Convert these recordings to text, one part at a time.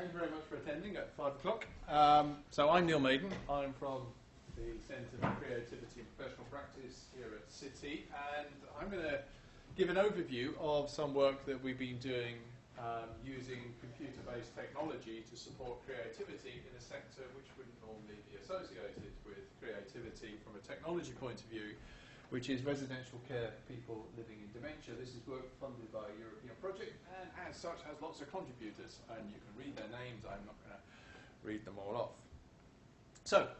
Thank you very much for attending at 5 o'clock. So I'm Neil Maiden. I'm from the Centre for Creativity and Professional Practice here at City, and I'm going to give an overview of some work that we've been doing using computer-based technology to support creativity in a sector which wouldn't normally be associated with creativity from a technology point of view, which is residential care for people living in dementia. This is work funded by a European project, and as such has lots of contributors, and you can read their names. I'm not going to read them all off. So,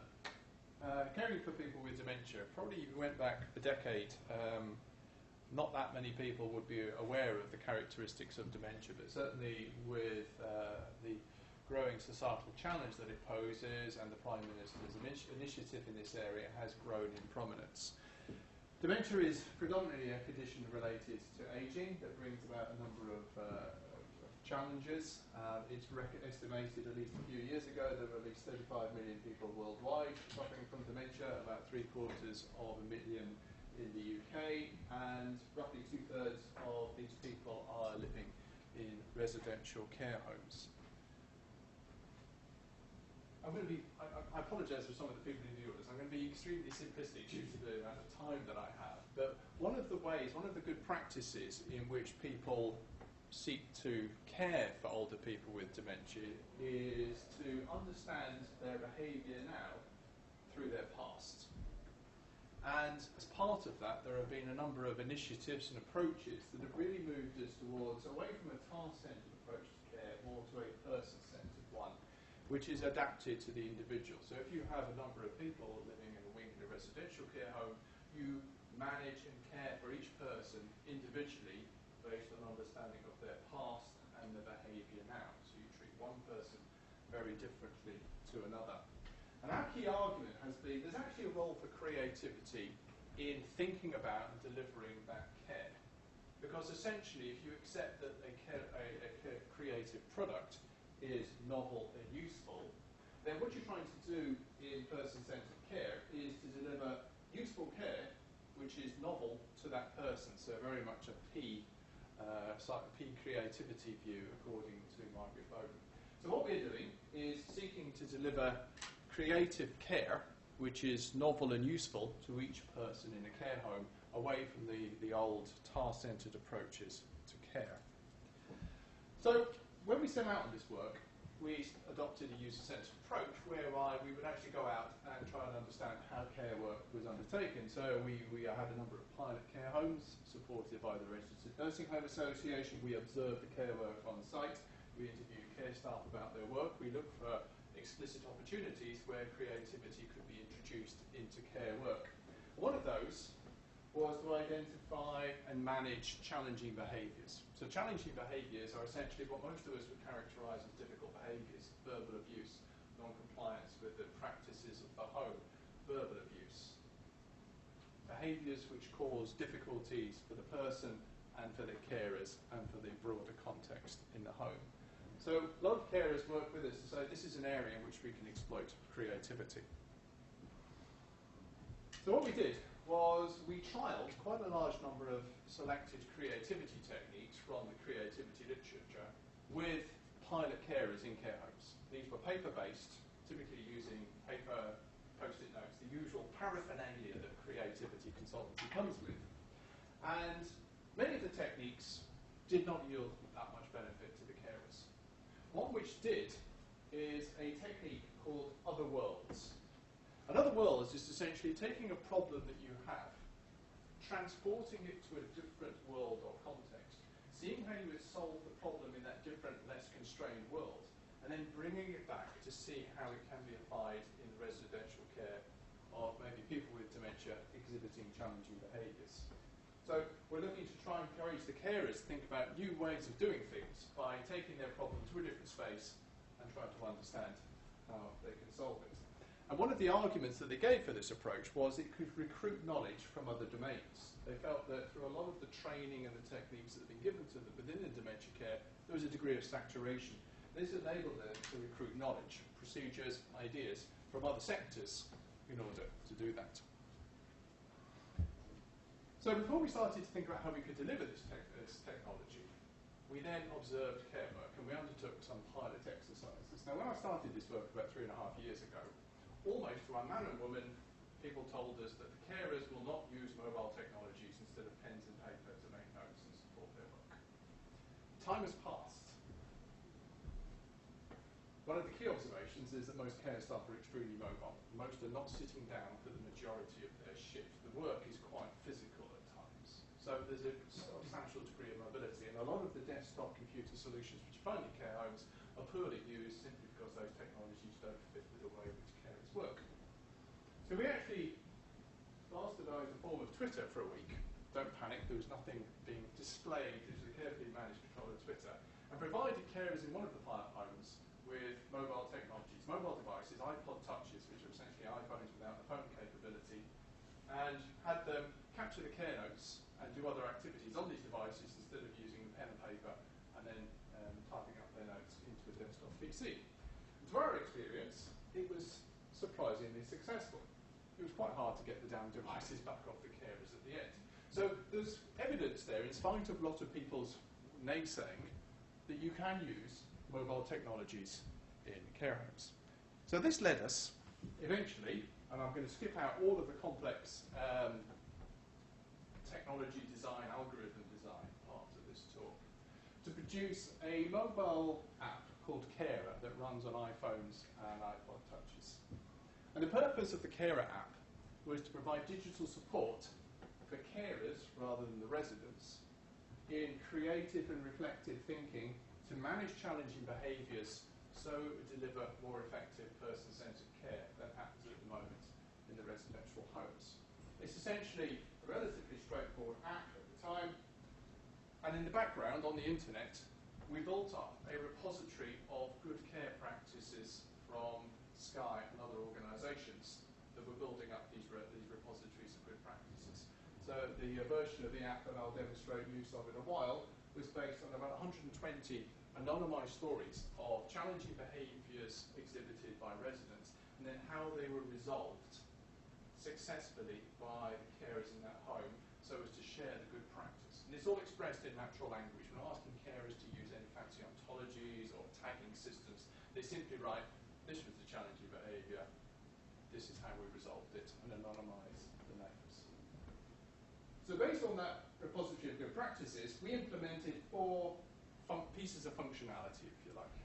caring for people with dementia. Probably if you went back a decade, not that many people would be aware of the characteristics of dementia, but certainly with the growing societal challenge that it poses and the Prime Minister's initiative in this area has grown in prominence. Dementia is predominantly a condition related to ageing that brings about a number of challenges. It's estimated at least a few years ago there were at least 35 million people worldwide suffering from dementia, about 3/4 of a million in the UK, and roughly 2/3 of these people are living in residential care homes. I apologise for some of the people in the audience. I'm going to be extremely simplistic due to the amount of time that I have. But one of the good practices in which people seek to care for older people with dementia is to understand their behaviour now through their past. And as part of that, there have been a number of initiatives and approaches that have really moved us towards away from a task-centred approach to care, more to a person-centred one, which is adapted to the individual. So if you have a number of people living in a wing in a residential care home, you manage and care for each person individually based on understanding of their past and their behaviour now. So you treat one person very differently to another. And our key argument has been there's actually a role for creativity in thinking about and delivering that care. Because essentially, if you accept that a creative product is novel and useful, then what you're trying to do in person-centred care is to deliver useful care which is novel to that person. So very much a P creativity view according to Margaret Bowden. So what we're doing is seeking to deliver creative care which is novel and useful to each person in a care home, away from the old task-centred approaches to care. So when we set out on this work, we adopted a user-centred approach whereby we would actually go out and try and understand how care work was undertaken. So we had a number of pilot care homes supported by the Registered Nursing Home Association. We observed the care work on site. We interviewed care staff about their work. We looked for explicit opportunities where creativity could be introduced into care work. One of those was to identify and manage challenging behaviours. So challenging behaviours are essentially what most of us would characterise as difficult behaviours: verbal abuse, non-compliance with the practices of the home, verbal abuse. Behaviours which cause difficulties for the person and for the carers and for the broader context in the home. So a lot of carers work with us to say this is an area in which we can exploit creativity. So what we did was we trialled quite a large number of selected creativity techniques from the creativity literature with pilot carers in care homes. These were paper-based, typically using paper, post-it notes, the usual paraphernalia that creativity consultancy comes with. And many of the techniques did not yield that much benefit to the carers. One which did is a technique called Other Worlds. And Other Worlds is essentially taking a problem that you have, transporting it to a different world or context, seeing how you would solve the problem in that different, less constrained world, and then bringing it back to see how it can be applied in the residential care of maybe people with dementia exhibiting challenging behaviours. So we're looking to try and encourage the carers to think about new ways of doing things by taking their problem to a different space and trying to understand how they can solve it. And one of the arguments that they gave for this approach was it could recruit knowledge from other domains. They felt that through a lot of the training and the techniques that had been given to them within the dementia care, there was a degree of saturation. This enabled them to recruit knowledge, procedures, ideas from other sectors in order to do that. So before we started to think about how we could deliver this technology, we then observed care work and we undertook some pilot exercises. Now, when I started this work about 3.5 years ago, almost to our man and woman, people told us that the carers will not use mobile technologies instead of pens and paper to make notes and support their work. Time has passed. One of the key observations is that most care staff are extremely mobile. Most are not sitting down for the majority of their shift. The work is quite physical at times. So there's a substantial degree of mobility, and a lot of the desktop computer solutions which you find in care homes are poorly used simply because those technologies don't fit with the way in which carers work. So we actually bastardised the form of Twitter for a week. Don't panic, there was nothing being displayed. It was a carefully managed control of Twitter, and provided carers in one of the pilot homes with mobile technologies, mobile devices, iPod touches, which are essentially iPhones without the phone capability, and had them capture the care notes and do other activities on these devices instead of using pen and paper and then typing up their notes into a desktop PC. And to our experience, it was surprisingly successful. It was quite hard to get the damn devices back off the carers at the end. So there's evidence there, in spite of a lot of people's naysaying, that you can use mobile technologies in care homes. So this led us, eventually, and I'm going to skip out all of the complex technology design, algorithm design parts of this talk, to produce a mobile app called Carer that runs on iPhones and iPod touches. And the purpose of the Carer app was to provide digital support for carers, rather than the residents, in creative and reflective thinking to manage challenging behaviours so deliver more effective person-centred care than happens at the moment in the residential homes. It's essentially a relatively straightforward app at the time, and in the background on the internet we built up a repository of good care practices from Sky and other organisations that were building up these repositories of good practices. So the version of the app that I'll demonstrate use of in a while was based on about 120 anonymised stories of challenging behaviours exhibited by residents, and then how they were resolved successfully by the carers in that home so as to share the good practice. And it's all expressed in natural language. We're not asking carers to use any fancy ontologies or tagging systems. They simply write, this was the challenging behaviour, this is how we resolved it, and anonymise the names. So based on that repository of good practices, we implemented 4 pieces of functionality, if you like.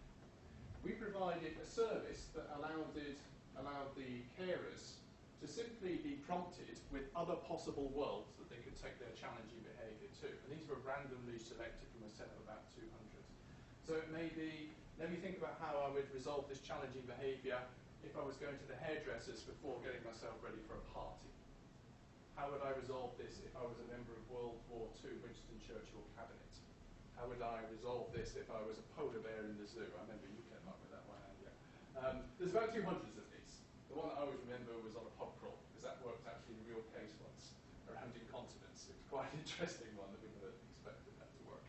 We provided a service that allowed the carers to simply be prompted with other possible worlds that they could take their challenging behaviour to. And these were randomly selected from a set of about 200. So it may be, let me think about how I would resolve this challenging behaviour if I was going to the hairdressers before getting myself ready for a party. How would I resolve this if I was a member of World War II Winston Churchill cabinet? How would I resolve this if I was a polar bear in the zoo? I remember you came up with that one, Andy. There's about 200 of these. The one that I always remember was on a pub crawl, because that worked actually in a real case once, around incontinence. It was quite an interesting one that we never expected that to work.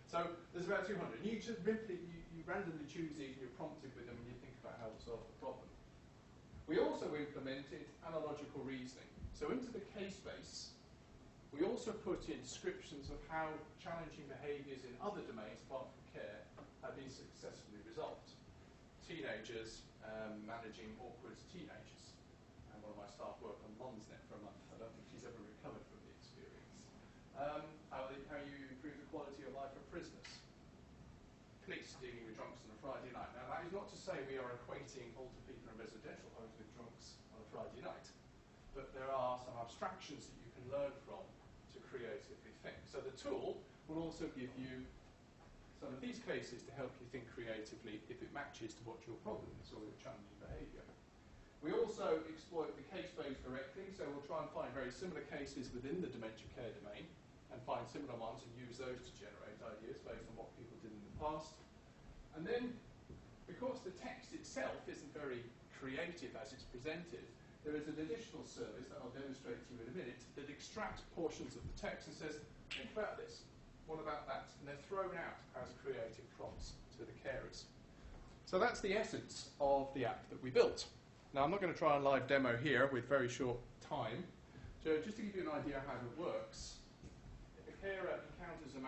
So there's about 200. And you just you randomly choose these and you're prompted with them and you think about how to solve the problem. We also implemented analogical reasoning. So into the case base, we also put in descriptions of how challenging behaviours in other domains apart from care have been successfully resolved. Teenagers managing awkward teenagers. And one of my staff worked on Monsnet for a month. I don't think she's ever recovered from the experience. How you improve the quality of life of prisoners. Police dealing with drunks on a Friday night. Now that is not to say we are equating older people in residential homes with drunks on a Friday night. But there are some abstractions that you can learn from to creatively think. So the tool will also give you some of these cases to help you think creatively if it matches to what your problem is or your challenging behaviour. We also exploit the case base directly, so we'll try and find very similar cases within the dementia care domain and find similar ones and use those to generate ideas based on what people did in the past. And then, because the text itself isn't very creative as it's presented, there is an additional service that I'll demonstrate to you in a minute that extracts portions of the text and says, think about this, what about that? And they're thrown out as creative prompts to the carers. So that's the essence of the app that we built. Now I'm not going to try and live demo here with very short time. So just to give you an idea how it works, if a carer encounters a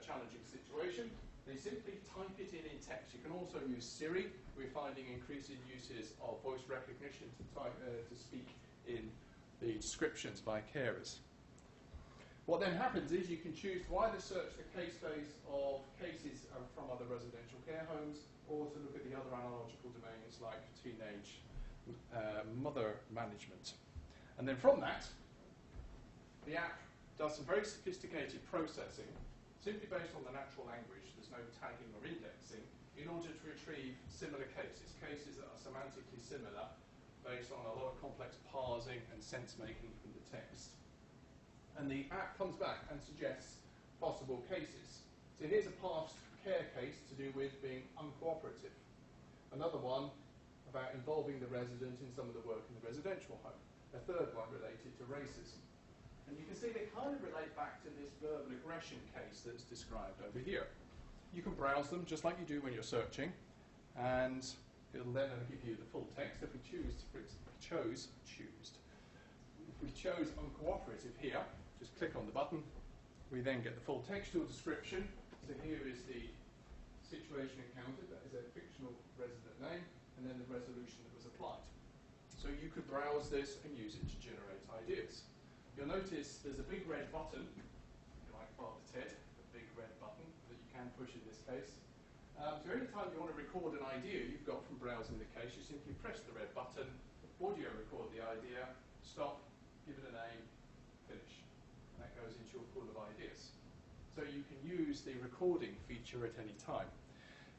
challenging situation, they simply type it in text. You can also use Siri. We're finding increasing uses of voice recognition to speak in the descriptions by carers. What then happens is you can choose to either search the case base of cases from other residential care homes, or to look at the other analogical domains like teenage mother management. And then from that, the app does some very sophisticated processing, simply based on the natural language. There's no tagging or indexing, in order to retrieve similar cases, cases that are semantically similar, based on a lot of complex parsing and sense-making from the text. And the app comes back and suggests possible cases. So here's a past care case to do with being uncooperative. Another one about involving the resident in some of the work in the residential home. A third one related to racism. And you can see they kind of relate back to this verbal aggression case that's described over here. You can browse them just like you do when you're searching, and it'll then give you the full text. If we chose uncooperative here, just click on the button. We then get the full textual description. So here is the situation encountered. That is a fictional resident name, and then the resolution that was applied. So you could browse this and use it to generate ideas. You'll notice there's a big red button, like Father Ted, a big red button that you can push in this case. So any time you want to record an idea you've got from browsing the case, you simply press the red button, audio record the idea, stop, give it a name, finish. And that goes into your pool of ideas. So you can use the recording feature at any time.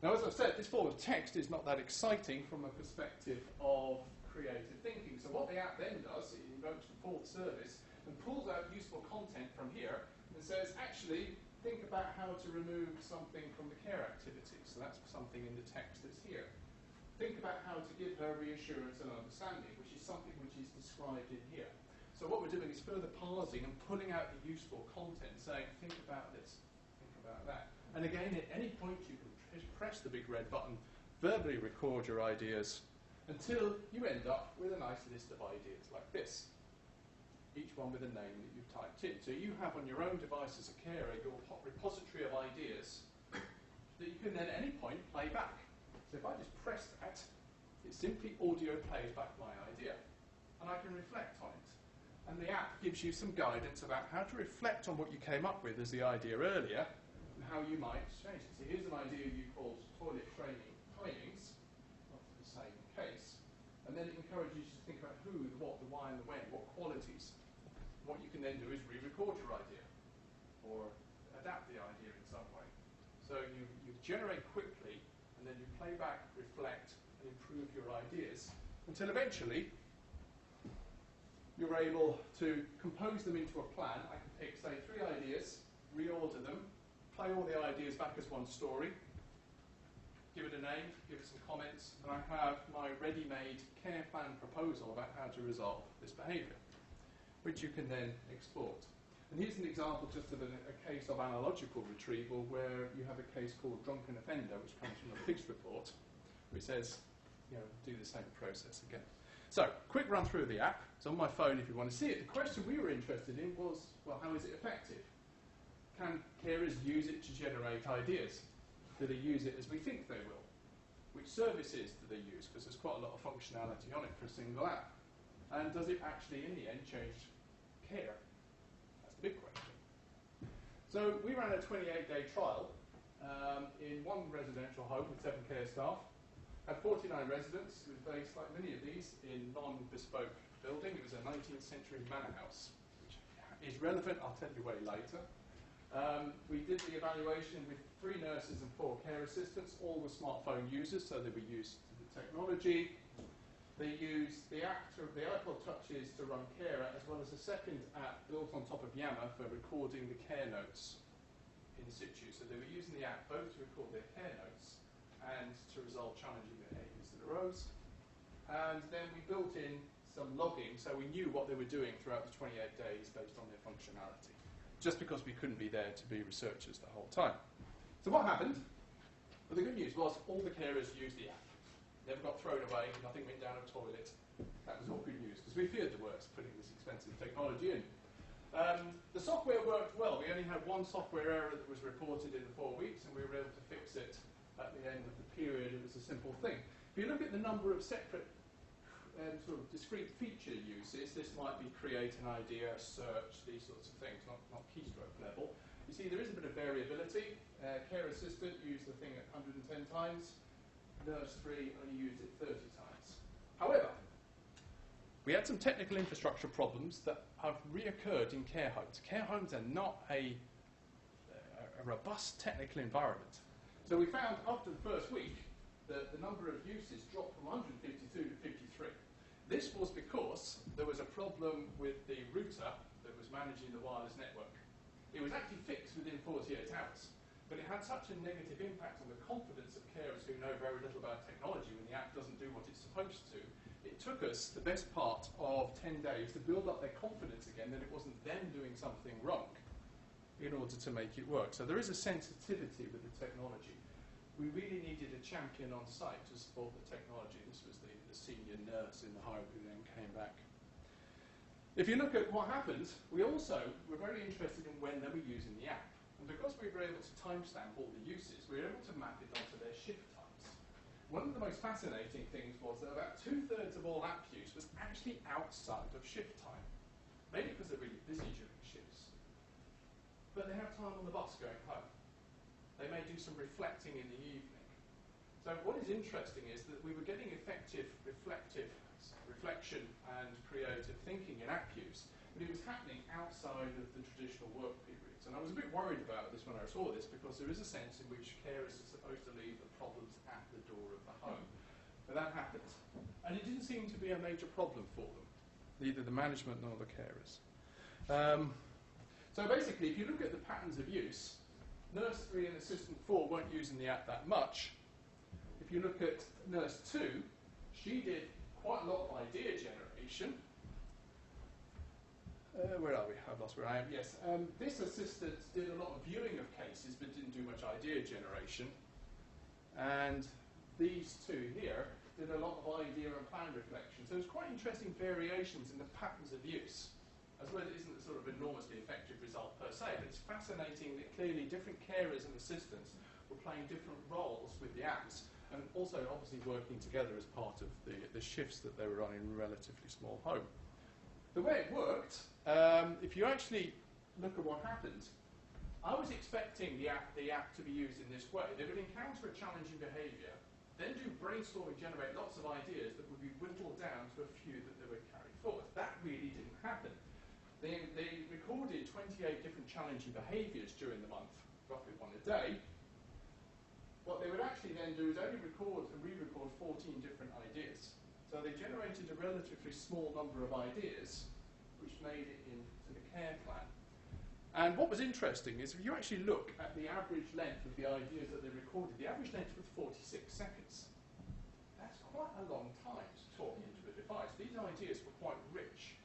Now, as I've said, this form of text is not that exciting from a perspective of creative thinking. So what the app then does, it invokes the full service and pulls out useful content from here and says, actually, think about how to remove something from the care activity. So that's something in the text that's here. Think about how to give her reassurance and understanding, which is something which is described in here. So what we're doing is further parsing and pulling out the useful content, saying, think about this, think about that. And again, at any point you can press the big red button, verbally record your ideas, until you end up with a nice list of ideas like this. Each one with a name that you've typed in. So you have on your own device as a carer your repository of ideas that you can then at any point play back. So if I just press that, it simply audio plays back my idea. And I can reflect on it. And the app gives you some guidance about how to reflect on what you came up with as the idea earlier, and how you might change it. So here's an idea you called toilet training timings, not the same case. And then it encourages you to think about who, the what, the why, and the when, what qualities. What you can then do is re-record your idea, or adapt the idea in some way. So you generate quickly, and then you play back, reflect, and improve your ideas, until eventually you're able to compose them into a plan. I can take, say, 3 ideas, reorder them, play all the ideas back as one story, give it a name, give it some comments, and I have my ready-made care plan proposal about how to resolve this behaviour, which you can then export. And here's an example just of a case of analogical retrieval, where you have a case called drunken offender, which comes from a PIGS report, which says, do the same process again. So, quick run through of the app. It's on my phone if you want to see it. The question we were interested in was, well, how is it effective? Can carers use it to generate ideas? Do they use it as we think they will? Which services do they use? Because there's quite a lot of functionality on it for a single app. And does it actually, in the end, change care? That's the big question. So we ran a 28-day trial in one residential home with 7 care staff. Had 49 residents. It was based, like many of these, in non-bespoke building. It was a 19th century manor house, which is relevant. I'll tell you way later. We did the evaluation with 3 nurses and 4 care assistants. All were smartphone users, so they were used to the technology. They used the iPod Touches to run Carer, as well as a second app built on top of Yammer for recording the care notes in situ. So they were using the app both to record their care notes and to resolve challenging behaviours that arose. And then we built in some logging, so we knew what they were doing throughout the 28 days based on their functionality, just because we couldn't be there to be researchers the whole time. So what happened? Well, the good news was all the carers used the app. Never got thrown away, nothing went down a toilet. That was all good news, because we feared the worst, putting this expensive technology in. The software worked well. We only had one software error that was reported in the 4 weeks, and we were able to fix it at the end of the period. It was a simple thing. If you look at the number of separate sort of discrete feature uses, this might be create an idea, search, these sorts of things, not keystroke level. You see there is a bit of variability. Care assistant used the thing at 110 times. Nurse 3 only used it 30 times. However, we had some technical infrastructure problems that have reoccurred in care homes. Care homes are not a robust technical environment. So we found after the first week that the number of uses dropped from 152 to 53. This was because there was a problem with the router that was managing the wireless network. It was actually fixed within 48 hours, but it had such a negative impact on the confidence of carers who know very little about technology when the app doesn't do what it's supposed to. It took us the best part of 10 days to build up their confidence again that it wasn't them doing something wrong in order to make it work. So there is a sensitivity with the technology. We really needed a champion on site to support the technology. This was the senior nurse in the home who then came back. If you look at what happened, we also were very interested in when they were using the app. And because we were able to timestamp all the uses, we were able to map it onto their shift times. One of the most fascinating things was that about 2/3 of all app use was actually outside of shift time. Maybe because they're really busy during shifts. But they have time on the bus going home. They may do some reflecting in the evening. So what is interesting is that we were getting effective reflection and creative thinking in app use, but it was happening outside of the traditional work periods. And I was a bit worried about this when I saw this, because there is a sense in which carers are supposed to leave the problems at the door of the home. But that happened. And it didn't seem to be a major problem for them, neither the management nor the carers. So basically, if you look at the patterns of use, Nurse 3 and Assistant 4 weren't using the app that much. If you look at Nurse 2, she did quite a lot of idea generation. Where are we? I've lost where I am. Yes. This assistant did a lot of viewing of cases, but didn't do much idea generation. And these two here did a lot of idea and plan reflection. So there's quite interesting variations in the patterns of use. I suppose it isn't a sort of enormously effective result per se, but it's fascinating that clearly different carers and assistants were playing different roles with the apps, and also obviously working together as part of the shifts that they were on in a relatively small home. The way it worked, if you actually look at what happened, I was expecting the app to be used in this way. They would encounter a challenging behaviour, then do brainstorming, generate lots of ideas that would be whittled down to a few that they would carry forward. That really didn't happen. They recorded 28 different challenging behaviours during the month, roughly one a day. What they would actually then do is only record and re-record 14 different ideas. So they generated a relatively small number of ideas, which made it into the care plan. And what was interesting is if you actually look at the average length of the ideas that they recorded, the average length was 46 seconds. That's quite a long time to talk into a device. These ideas were quite rich.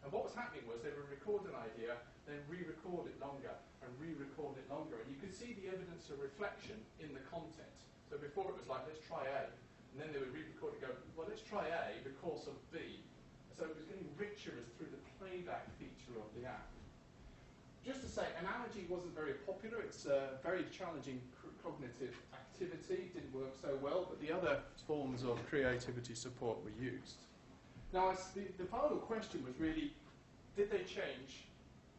And what was happening was they would record an idea, then re-record it longer, and re-record it longer. And you could see the evidence of reflection in the content. So before it was like, let's try A. And then they would re-record it and go, well, let's try A because of B. So it was getting richer as through the playback feature of the app. Just to say, analogy wasn't very popular. It's a very challenging cognitive activity. Didn't work so well, but the other forms of creativity support were used. Now, the final question was really, did they change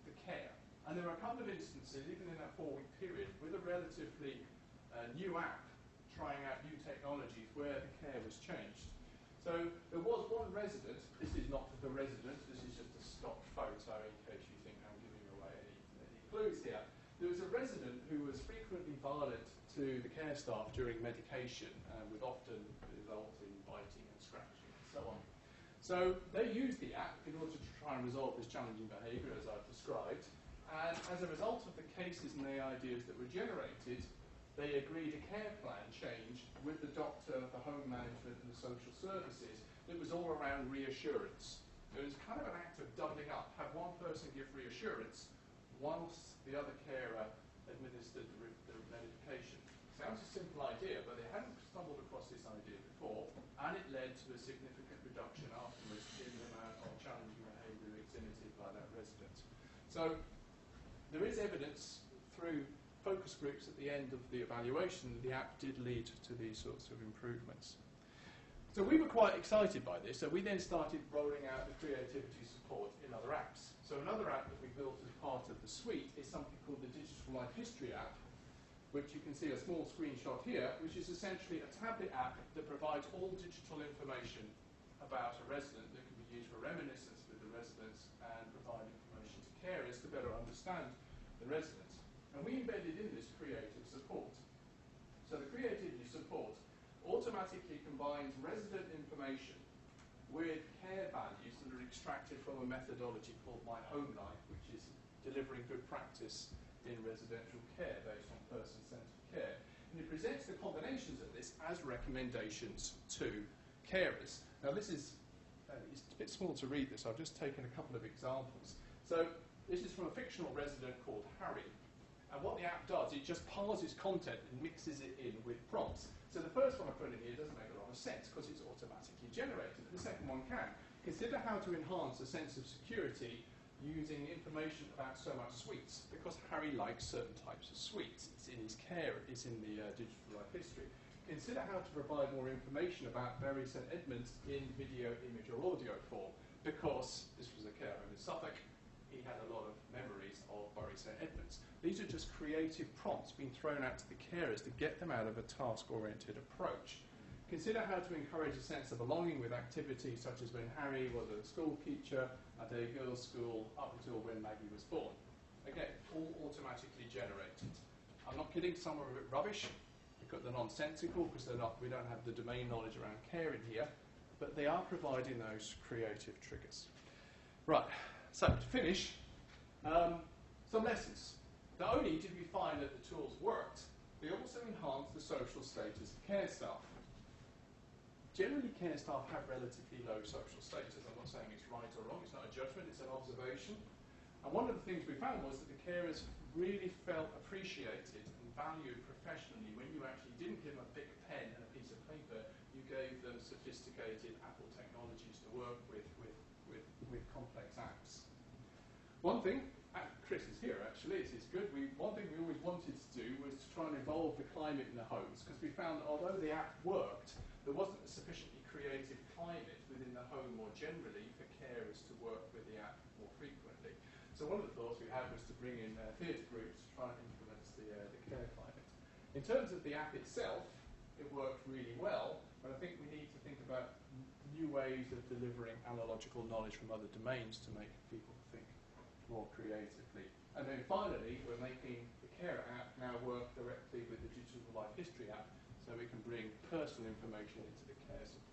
the care? And there were a couple of instances, even in that 4-week period, with a relatively new app trying out new technologies where the care was changed. So there was one resident, this is not the resident, this is just a stock photo in case you think I'm giving away any clues here. There was a resident who was frequently violent to the care staff during medication, with often result in biting and scratching and so on. So they used the app in order to try and resolve this challenging behaviour, as I've described. And as a result of the cases and the ideas that were generated, they agreed a care plan change with the doctor, the home management and the social services that was all around reassurance. It was kind of an act of doubling up. Have one person give reassurance whilst the other carer administered the medication. Sounds a simple idea, but they hadn't stumbled across this idea before, and it led to a significant reduction afterwards in the amount of challenging behaviour exhibited by that resident. So there is evidence through focus groups at the end of the evaluation that the app did lead to these sorts of improvements. So we were quite excited by this, so we then started rolling out the creativity support in other apps. So another app that we built as part of the suite is something called the Digital Life History app, which you can see a small screenshot here, which is essentially a tablet app that provides all digital information about a resident that can be used for reminiscence with the residents and provide information to carers to better understand the residents. And we embedded in this creative support. So the creativity support automatically combines resident information with care values that are extracted from a methodology called My Home Life, which is delivering good practice in residential care based on person-centered care. And it presents the combinations of this as recommendations to carers. Now this is, it's a bit small to read this, I've just taken a couple of examples. So this is from a fictional resident called Harry. And what the app does, it just parses content and mixes it in with prompts. So the first one I put in here doesn't make a lot of sense because it's automatically generated. The second one can. Consider how to enhance a sense of security using information about so much sweets, because Harry likes certain types of sweets. It's in his care, it's in the digital life history. Consider how to provide more information about Bury St Edmunds in video, image or audio form, because this was a care home in Suffolk. He had a lot of memories of Bury St Edmunds. These are just creative prompts being thrown out to the carers to get them out of a task-oriented approach. Consider how to encourage a sense of belonging with activities such as when Harry was a school teacher at a girls' school up until when Maggie was born. Again, all automatically generated. I'm not kidding, some are a bit rubbish because they're nonsensical, because we don't have the domain knowledge around care in here, but they are providing those creative triggers. Right, so to finish, some lessons. Not only did we find that the tools worked, they also enhanced the social status of care staff. Generally, care staff have relatively low social status. I'm not saying it's right or wrong, it's not a judgment, it's an observation. And one of the things we found was that the carers really felt appreciated and valued professionally when you actually didn't give them a big pen and a piece of paper, you gave them sophisticated Apple technologies to work with complex apps. One thing, Chris is here actually, it's good. One thing we always wanted to do was to try and evolve the climate in the homes, because we found that although the app worked, there wasn't a sufficiently creative climate within the home more generally for carers to work with the app more frequently. So one of the thoughts we had was to bring in theatre groups to try and influence the care climate. In terms of the app itself, it worked really well, but I think we need to think about new ways of delivering analogical knowledge from other domains to make people think more creatively. And then finally, we're making the care app now work directly with the Digital Life History app, so we can bring personal information into the care support.